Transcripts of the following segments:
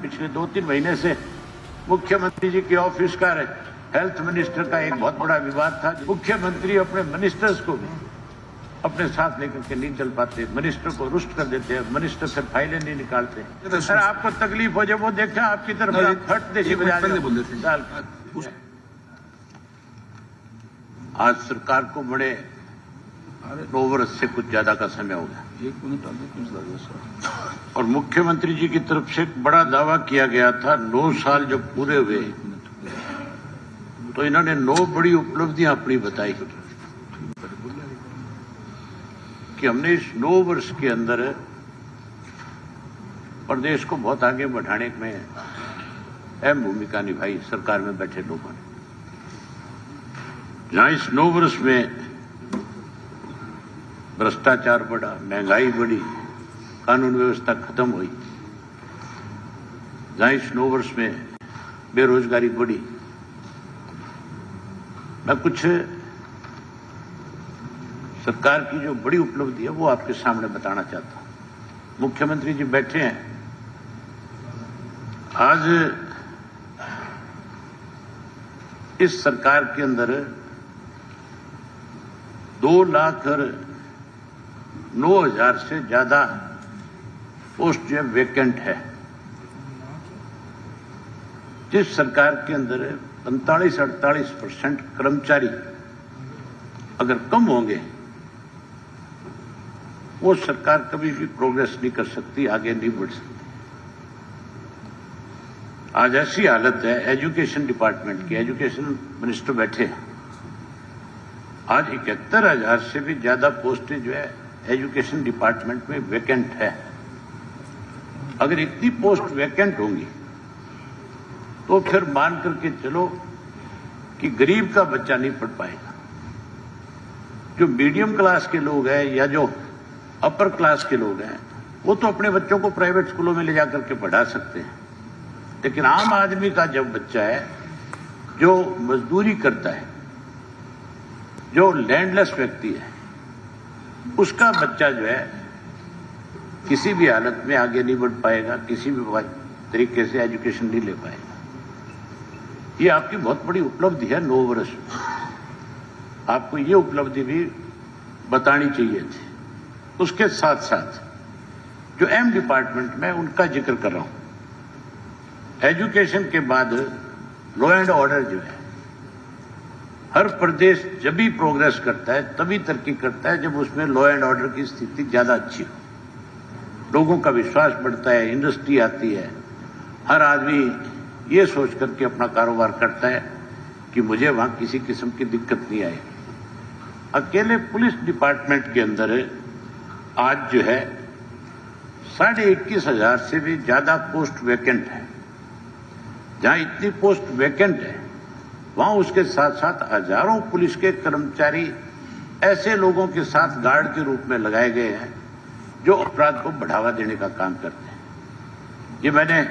पिछले 2-3 महीने से मुख्यमंत्री जी के ऑफिस का हेल्थ मिनिस्टर का एक बहुत बड़ा विवाद था। मुख्यमंत्री अपने मिनिस्टर्स को भी अपने साथ लेकर के नहीं चल पाते, मिनिस्टर को रुष्ट कर देते हैं, मिनिस्टर से फाइलें नहीं निकालते। सर आपको तकलीफ हो जाए वो देखा आपकी तरफ फट देशी बजा। आज सरकार को बड़े 9 वर्ष से कुछ ज्यादा का समय हो गया। 1 मिनट आगे कुछ लगे सर। और मुख्यमंत्री जी की तरफ से एक बड़ा दावा किया गया था 9 साल जब पूरे हुए तो इन्होंने 9 बड़ी उपलब्धियां अपनी बताई कि हमने इस 9 वर्ष के अंदर प्रदेश को बहुत आगे बढ़ाने में अहम भूमिका निभाई सरकार में बैठे लोगों ने। जहां इस 9 वर्ष में भ्रष्टाचार बढ़ा, महंगाई बढ़ी, कानून व्यवस्था खत्म हुई, जहां इस 9 वर्ष में बेरोजगारी बढ़ी, मैं कुछ सरकार की जो बड़ी उपलब्धि है वो आपके सामने बताना चाहता हूं। मुख्यमंत्री जी बैठे हैं। आज इस सरकार के अंदर 2,09,000 से ज्यादा पोस्ट जो है वैकेंट है। जिस सरकार के अंदर 45-48% कर्मचारी अगर कम होंगे वो सरकार कभी भी प्रोग्रेस नहीं कर सकती, आगे नहीं बढ़ सकती। आज ऐसी हालत है एजुकेशन डिपार्टमेंट की, एजुकेशन मिनिस्टर बैठे हैं। आज 71,000 से भी ज्यादा पोस्टें जो है एजुकेशन डिपार्टमेंट में वैकेंट है। अगर इतनी पोस्ट वैकेंट होंगी तो फिर मान करके चलो कि गरीब का बच्चा नहीं पढ़ पाएगा। जो मीडियम क्लास के लोग हैं या जो अपर क्लास के लोग हैं वो तो अपने बच्चों को प्राइवेट स्कूलों में ले जाकर के पढ़ा सकते हैं, लेकिन आम आदमी का जब बच्चा है जो मजदूरी करता है, जो लैंडलेस व्यक्ति है, उसका बच्चा जो है किसी भी हालत में आगे नहीं बढ़ पाएगा, किसी भी तरीके से एजुकेशन नहीं ले पाएगा। ये आपकी बहुत बड़ी उपलब्धि है 9 वर्ष में। आपको ये उपलब्धि भी बतानी चाहिए थी। उसके साथ साथ जो एम डिपार्टमेंट में उनका जिक्र कर रहा हूं। एजुकेशन के बाद लॉ एंड ऑर्डर जो है, हर प्रदेश जब भी प्रोग्रेस करता है तभी तरक्की करता है जब उसमें लॉ एंड ऑर्डर की स्थिति ज्यादा अच्छी हो, लोगों का विश्वास बढ़ता है, इंडस्ट्री आती है, हर आदमी ये सोच करके अपना कारोबार करता है कि मुझे वहां किसी किस्म की दिक्कत नहीं आएगी। अकेले पुलिस डिपार्टमेंट के अंदर आज जो है 21,500 से भी ज्यादा पोस्ट वैकेंट है। जहां इतनी पोस्ट वैकेंट है वहां उसके साथ साथ हजारों पुलिस के कर्मचारी ऐसे लोगों के साथ गार्ड के रूप में लगाए गए हैं जो अपराध को बढ़ावा देने का काम करते हैं। ये मैंने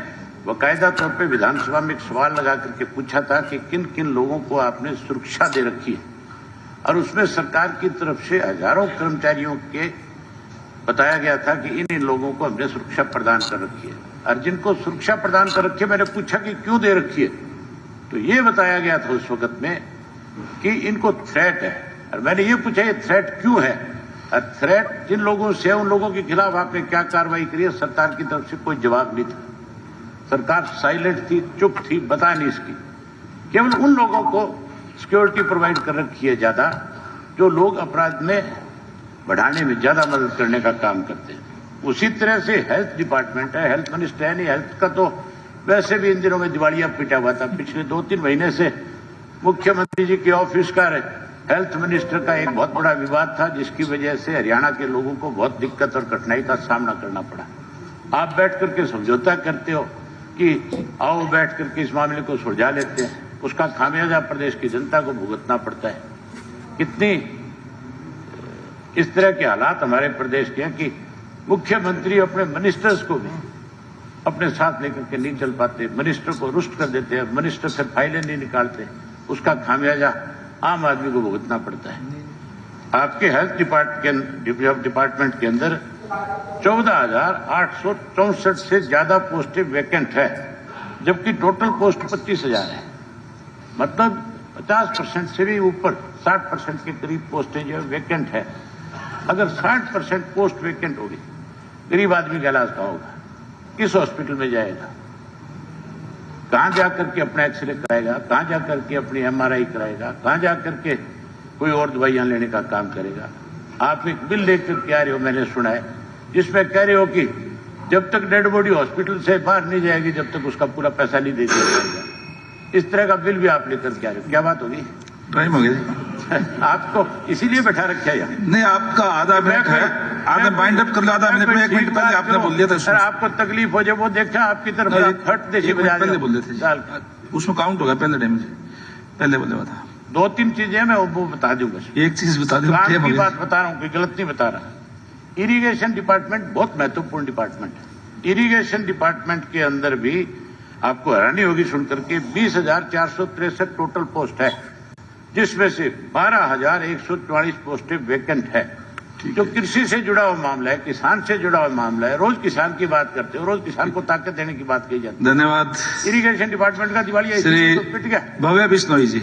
बाकायदा तौर पे विधानसभा में एक सवाल लगा करके पूछा था कि किन किन लोगों को आपने सुरक्षा दे रखी है, और उसमें सरकार की तरफ से हजारों कर्मचारियों के बताया गया था कि इन लोगों को हमने सुरक्षा प्रदान कर रखी है। और जिनको सुरक्षा प्रदान कर रखी है मैंने पूछा कि क्यों दे रखी है, तो ये बताया गया था उस वक्त में कि इनको थ्रेट है। और मैंने ये पूछा ये थ्रेट क्यों है, और थ्रेट जिन लोगों से उन लोगों के खिलाफ आपने क्या कार्रवाई करी है। सरकार की तरफ से कोई जवाब नहीं था, सरकार साइलेंट थी, चुप थी, बता नहीं इसकी। केवल उन लोगों को सिक्योरिटी प्रोवाइड कर रखी है ज्यादा जो लोग अपराध में बढ़ाने में ज्यादा मदद करने का काम करते हैं। उसी तरह से हेल्थ डिपार्टमेंट है, हेल्थ मिनिस्टर है नहीं, हेल्थ का तो वैसे भी इन दिनों में दिवालिया पिटा हुआ था। पिछले 2-3 महीने से मुख्यमंत्री जी के ऑफिस का हेल्थ मिनिस्टर का एक बहुत बड़ा विवाद था, जिसकी वजह से हरियाणा के लोगों को बहुत दिक्कत और कठिनाई का सामना करना पड़ा। आप बैठ करके समझौता करते हो कि आओ बैठ करके इस मामले को सुलझा लेते हैं, उसका खामियाजा प्रदेश की जनता को भुगतना पड़ता है। कितनी इस तरह के हालात हमारे प्रदेश के हैं कि मुख्यमंत्री अपने मिनिस्टर्स को भी अपने साथ लेकर के नहीं चल पाते, मिनिस्टर को रुष्ट कर देते हैं, मिनिस्टर से फाइलें नहीं निकालते, उसका खामियाजा आम आदमी को भुगतना पड़ता है। आपके हेल्थ डिपार्टमेंट के अंदर 14,864 से ज्यादा पोस्टें वैकेंट है, जबकि टोटल पोस्ट 25,000 है। मतलब 50% से भी ऊपर 60% के करीब पोस्टें जो वैकेंट है। अगर 60% पोस्ट वैकेंट होगी, गरीब आदमी का इलाज कहाँ होगा? किस हॉस्पिटल में जाएगा? कहां जाकर के अपना एक्सरे कराएगा? कहां जाकर के अपनी MRI कराएगा? कहां जाकर के कोई और दवाइयां लेने का काम करेगा? आप एक बिल लेकर के आ रहे हो, मैंने सुना है, जिसमें कह रहे हो कि जब तक डेड बॉडी हॉस्पिटल से बाहर नहीं जाएगी, जब तक उसका पूरा पैसा नहीं दे दिया जाएगा। इस तरह का बिल भी आप लेकर के आ रहे हो, क्या बात होगी? टाइम हो गया। आपको इसीलिए बैठा रखा है यहाँ। नहीं, आपका आधा मिनट है, आधा बाइंड अप कर लो, आधा मिनट में 1 मिनट पहले आपने बोल दिया था। सर आपको तकलीफ हो जाए, वो देखा आपकी तरफ हट देशी बजा पहले बोल देते, उसमें काउंट होगा। पहले टाइम पहले बोले था। 2-3 चीजें मैं वो बता दूंगा। एक चीज बता दूं, की बात बता रहा हूँ, कोई गलत नहीं बता रहा। इरिगेशन डिपार्टमेंट बहुत महत्वपूर्ण डिपार्टमेंट है। इरिगेशन डिपार्टमेंट के अंदर भी आपको हैरानी होगी सुनकर के 20,463 टोटल पोस्ट है, जिसमें से 12,144 पोस्टें वैकेंट है। जो कृषि से जुड़ा हुआ मामला है, किसान से जुड़ा हुआ मामला है। रोज किसान की बात करते हो, रोज किसान को ताकत देने की बात कही जाती है। धन्यवाद। इरिगेशन डिपार्टमेंट का दिवाली श्री भव्य बिश्नोई जी।